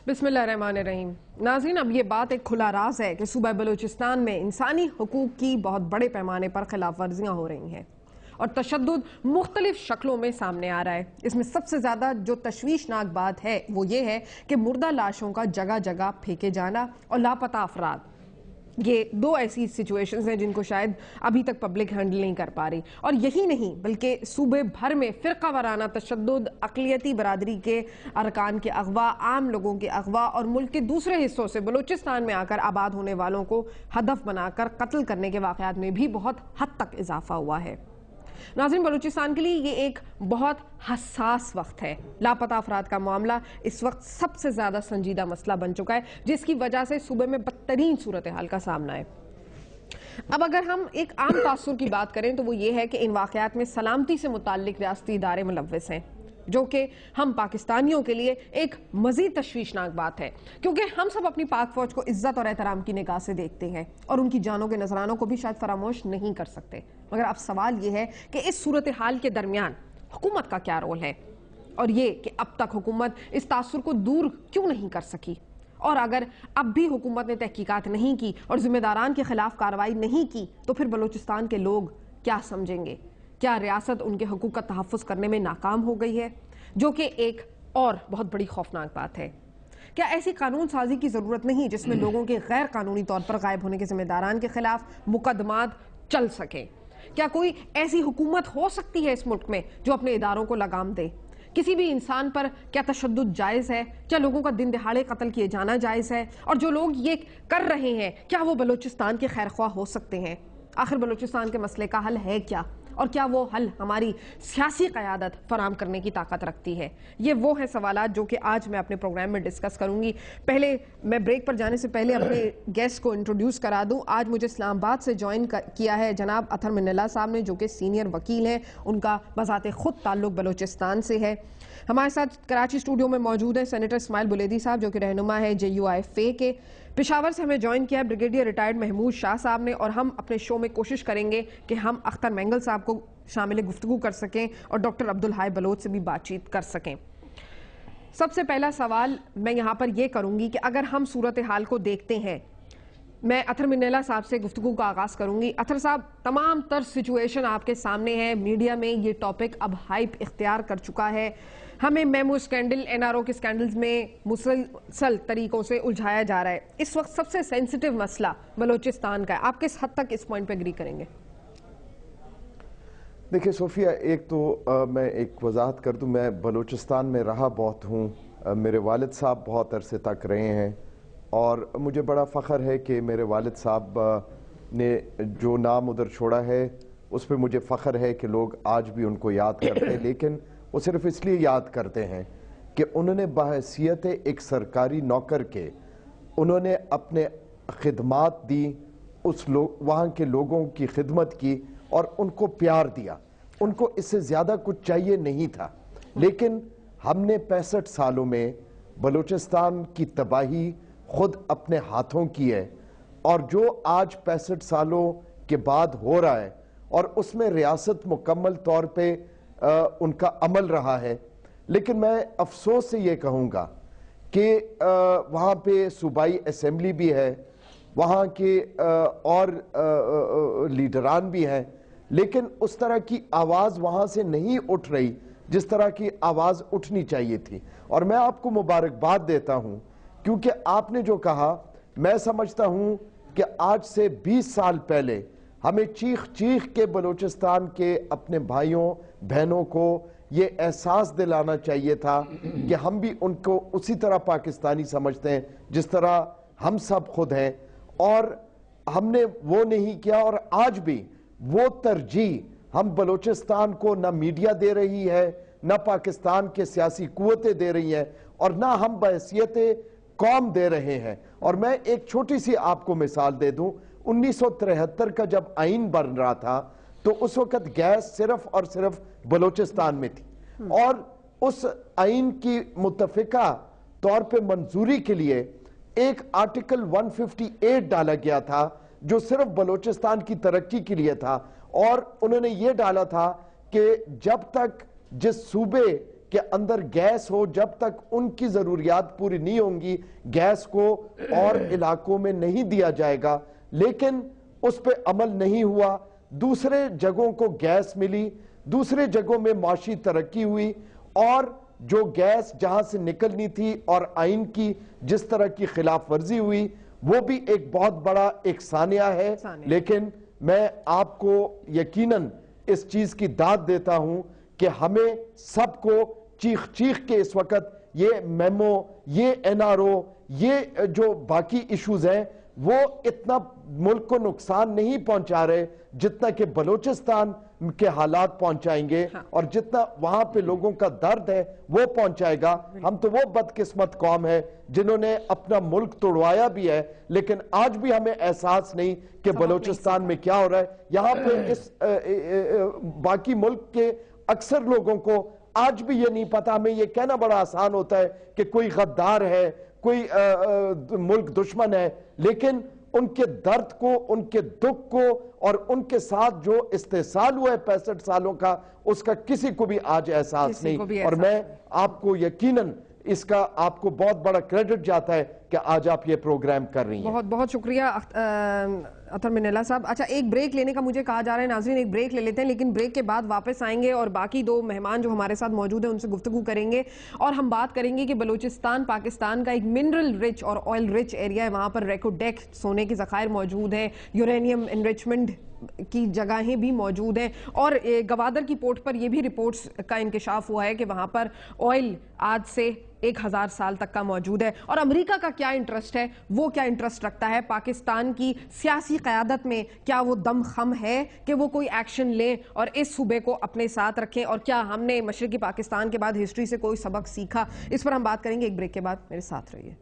بسم اللہ الرحمن الرحیم۔ ناظرین، اب یہ بات ایک کھلا راز ہے کہ صوبہ بلوچستان میں انسانی حقوق کی بہت بڑے پیمانے پر خلاف ورزیاں ہو رہی ہیں اور تشدد مختلف شکلوں میں سامنے آ رہا ہے۔ اس میں سب سے زیادہ جو تشویشناک بات ہے وہ یہ ہے کہ مردہ لاشوں کا جگہ جگہ پھینکے جانا اور لاپتہ افراد، یہ دو ایسی سچویشنز ہیں جن کو شاید ابھی تک پبلک ہینڈل نہیں کر پا رہی۔ اور یہی نہیں بلکہ صوبے بھر میں فرقہ وارانہ تشدد، اقلیتی برادری کے ارکان کے اغوا، عام لوگوں کے اغوا اور ملک کے دوسرے حصوں سے بلوچستان میں آ کر آباد ہونے والوں کو ہدف بنا کر قتل کرنے کے واقعات میں بھی بہت حد تک اضافہ ہوا ہے۔ ناظرین، بلوچستان کے لیے یہ ایک بہت حساس وقت ہے۔ لاپتہ افراد کا معاملہ اس وقت سب سے زیادہ سنجیدہ مسئلہ بن چکا ہے، جس کی وجہ سے صوبے میں بدترین صورتحال کا سامنا ہے۔ اب اگر ہم ایک عام تاثر کی بات کریں تو وہ یہ ہے کہ ان واقعات میں سلامتی سے متعلق ریاستی ادارے ملوث ہیں، جو کہ ہم پاکستانیوں کے لیے ایک مزید تشویشناک بات ہے، کیونکہ ہم سب اپنی پاک فوج کو عزت اور احترام کی نگاہ سے دیکھتے ہیں اور ان کی جانوں کے نذرانوں کو بھی شاید فراموش نہیں کر سکتے۔ مگر اب سوال یہ ہے کہ اس صورتحال کے درمیان حکومت کا کیا رول ہے، اور یہ کہ اب تک حکومت اس تاثر کو دور کیوں نہیں کر سکی، اور اگر اب بھی حکومت نے تحقیقات نہیں کی اور ذمہ داران کے خلاف کارروائی نہیں کی تو پھر بلوچستان کے لوگ کیا سمجھیں گے؟ کیا ریاست ان کے حقوق کا تحفظ کرنے میں ناکام ہو گئی ہے؟ جو کہ ایک اور بہت بڑی خوفناک بات ہے۔ کیا ایسی قانون سازی کی ضرورت نہیں جس میں لوگوں کے غیر قانونی طور پر غائب ہونے کے ذمہ داران کے خلاف مقدمات چل سکیں؟ کیا کوئی ایسی حکومت ہو سکتی ہے اس ملک میں جو اپنے اداروں کو لگام دے؟ کسی بھی انسان پر کیا تشدد جائز ہے؟ کیا لوگوں کا دن دہاڑے قتل کیے جانا جائز ہے؟ اور جو لوگ یہ کر رہے ہیں کیا وہ بلوچستان کے خیر خواہ ہو سکتے ہیں؟ آخر بلوچستان کے مسئلے کا حل ہے کیا، اور کیا وہ حل ہماری سیاسی قیادت فراہم کرنے کی طاقت رکھتی ہے؟ یہ وہ ہیں سوالات جو کہ آج میں اپنے پروگرام میں ڈسکس کروں گی۔ پہلے میں بریک پر جانے سے پہلے اپنے گیسٹ کو انٹروڈیوس کرا دوں۔ آج مجھے اسلام آباد سے جوائن کیا ہے جناب اطہر منلہ صاحب نے، جو کہ سینئر وکیل ہیں، ان کا بذات خود تعلق بلوچستان سے ہے۔ ہمارے ساتھ کراچی اسٹوڈیو میں موجود ہیں سینیٹر اسماعیل بلیدی صاحب، جو کہ رہنما ہے JUIFA کے۔ پشاور سے ہمیں جوائن کیا ہے بریگیڈیئر ریٹائرڈ محمود شاہ صاحب نے، اور ہم اپنے شو میں کوشش کریں گے کہ ہم اختر مینگل صاحب کو شامل گفتگو کر سکیں اور ڈاکٹر عبدالحی بلوچ سے بھی بات چیت کر سکیں۔ سب سے پہلا سوال میں یہاں پر یہ کروں گی کہ اگر ہم صورتحال کو دیکھتے ہیں، میں اطہر منلہ صاحب سے گفتگو کا آغاز کروں گی۔ اطہر صاحب، تمام تر سچویشن آپ کے سامنے ہے، میڈیا میں یہ ٹاپک اب ہائپ اختیار کر چکا ہے، ہمیں میمو اسکینڈل، NRO کے اسکینڈلز میں مسلسل طریقوں سے الجھایا جا رہا ہے۔ اس وقت سب سے سینسٹیو مسئلہ بلوچستان کا ہے، آپ کس حد تک اس پوائنٹ پہ اگری کریں گے؟ دیکھیں صوفیہ، ایک تو میں ایک وضاحت کر دوں، میں بلوچستان میں رہا بہت ہوں، میرے والد صاحب بہت عرصے تک رہے ہیں، اور مجھے بڑا فخر ہے کہ میرے والد صاحب نے جو نام ادھر چھوڑا ہے اس پہ مجھے فخر ہے کہ لوگ آج بھی ان کو یاد کرتے ہیں، لیکن وہ صرف اس لیے یاد کرتے ہیں کہ انہوں نے بحیثیت ایک سرکاری نوکر کے انہوں نے اپنے خدمات دی، وہاں کے لوگوں کی خدمت کی اور ان کو پیار دیا۔ ان کو اس سے زیادہ کچھ چاہیے نہیں تھا، لیکن ہم نے 65 سالوں میں بلوچستان کی تباہی خود اپنے ہاتھوں کی ہے، اور جو آج 65 سالوں کے بعد ہو رہا ہے، اور اس میں ریاست مکمل طور پہ ان کا عمل رہا ہے، لیکن میں افسوس سے یہ کہوں گا کہ وہاں پہ صوبائی اسمبلی بھی ہے، وہاں کے اور لیڈران بھی ہیں، لیکن اس طرح کی آواز وہاں سے نہیں اٹھ رہی جس طرح کی آواز اٹھنی چاہیے تھی۔ اور میں آپ کو مبارکباد دیتا ہوں، کیونکہ آپ نے جو کہا، میں سمجھتا ہوں کہ آج سے 20 سال پہلے ہمیں چیخ چیخ کے بلوچستان کے اپنے بھائیوں بہنوں کو یہ احساس دلانا چاہیے تھا کہ ہم بھی ان کو اسی طرح پاکستانی سمجھتے ہیں جس طرح ہم سب خود ہیں، اور ہم نے وہ نہیں کیا، اور آج بھی وہ ترجیح ہم بلوچستان کو نہ میڈیا دے رہی ہے، نہ پاکستان کے سیاسی قوتیں دے رہی ہیں، اور نہ ہم بحیثیت قوم دے رہے ہیں۔ اور میں ایک چھوٹی سی آپ کو مثال دے دوں، 1973 کا جب آئین بن رہا تھا تو اس وقت گیس صرف اور صرف بلوچستان میں تھی، اور اس آئین کی متفقہ طور پہ منظوری کے لیے ایک آرٹیکل 158 ڈالا گیا تھا جو صرف بلوچستان کی ترقی کے لیے تھا، اور انہوں نے یہ ڈالا تھا کہ جب تک جس صوبے کہ اندر گیس ہو، جب تک ان کی ضروریات پوری نہیں ہوں گی گیس کو اور علاقوں میں نہیں دیا جائے گا. لیکن اس پہ عمل نہیں ہوا. دوسرے جگہوں کو گیس ملی، دوسرے جگہوں میں معاشی ترقی ہوئی، اور جو گیس جہاں سے نکلنی تھی اور آئین کی جس طرح کی خلاف ورزی ہوئی وہ بھی ایک بہت بڑا ایک سانحہ ہے. لیکن میں آپ کو یقیناً اس چیز کی داد دیتا ہوں کہ ہمیں سب کو چیخ چیخ کے اس وقت یہ میمو، یہ این آر او، یہ جو باقی ایشوز ہیں وہ اتنا ملک کو نقصان نہیں پہنچا رہے جتنا کہ بلوچستان کے حالات پہنچائیں گے، اور جتنا وہاں پہ لوگوں کا درد ہے وہ پہنچائے گا. ہم تو وہ بدقسمت قوم ہے جنہوں نے اپنا ملک توڑوایا بھی ہے، لیکن آج بھی ہمیں احساس نہیں کہ بلوچستان میں کیا ہو رہا ہے. یہاں پہ اس باقی ملک کے اکثر لوگوں کو آج بھی یہ نہیں پتا. ہمیں یہ کہنا بڑا آسان ہوتا ہے کہ کوئی غدار ہے، کوئی ملک دشمن ہے، لیکن ان کے درد کو، ان کے دکھ کو، اور ان کے ساتھ جو استحصال ہوا ہے 65 سالوں کا، اس کا کسی کو بھی آج احساس نہیں. اور میں آپ کو یقیناً اس کا آپ کو بہت بڑا کریڈٹ جاتا ہے کہ آج آپ یہ پروگرام کر رہی ہیں. بہت بہت شکریہ اطہر منیلا صاحب. اچھا، ایک بریک لینے کا مجھے کہا جا رہا ہے. ناظرین ایک بریک لے لیتے ہیں، لیکن بریک کے بعد واپس آئیں گے اور باقی دو مہمان جو ہمارے ساتھ موجود ہیں ان سے گفتگو کریں گے، اور ہم بات کریں گے کہ بلوچستان پاکستان کا ایک منرل رچ اور آئل رچ ایریا ہے. وہاں پر ریکوڈیک سونے کے ذخائر موجود ہیں، یورینیم انریچمنٹ کی جگہیں بھی موجود ہیں، اور گوادر کی پورٹ پر یہ بھی رپورٹس کا انکشاف ہوا ہے کہ وہاں پر آئل آج سے 1000 سال تک کا موجود ہے. اور امریکہ کا کیا انٹرسٹ ہے، وہ کیا انٹرسٹ رکھتا ہے پاکستان کی سیاسی قیادت میں؟ کیا وہ دم خم ہے کہ وہ کوئی ایکشن لیں اور اس صوبے کو اپنے ساتھ رکھیں؟ اور کیا ہم نے مشرقی پاکستان کے بعد ہسٹری سے کوئی سبق سیکھا؟ اس پر ہم بات کریں گے ایک بریک کے بعد. میرے ساتھ رہیے.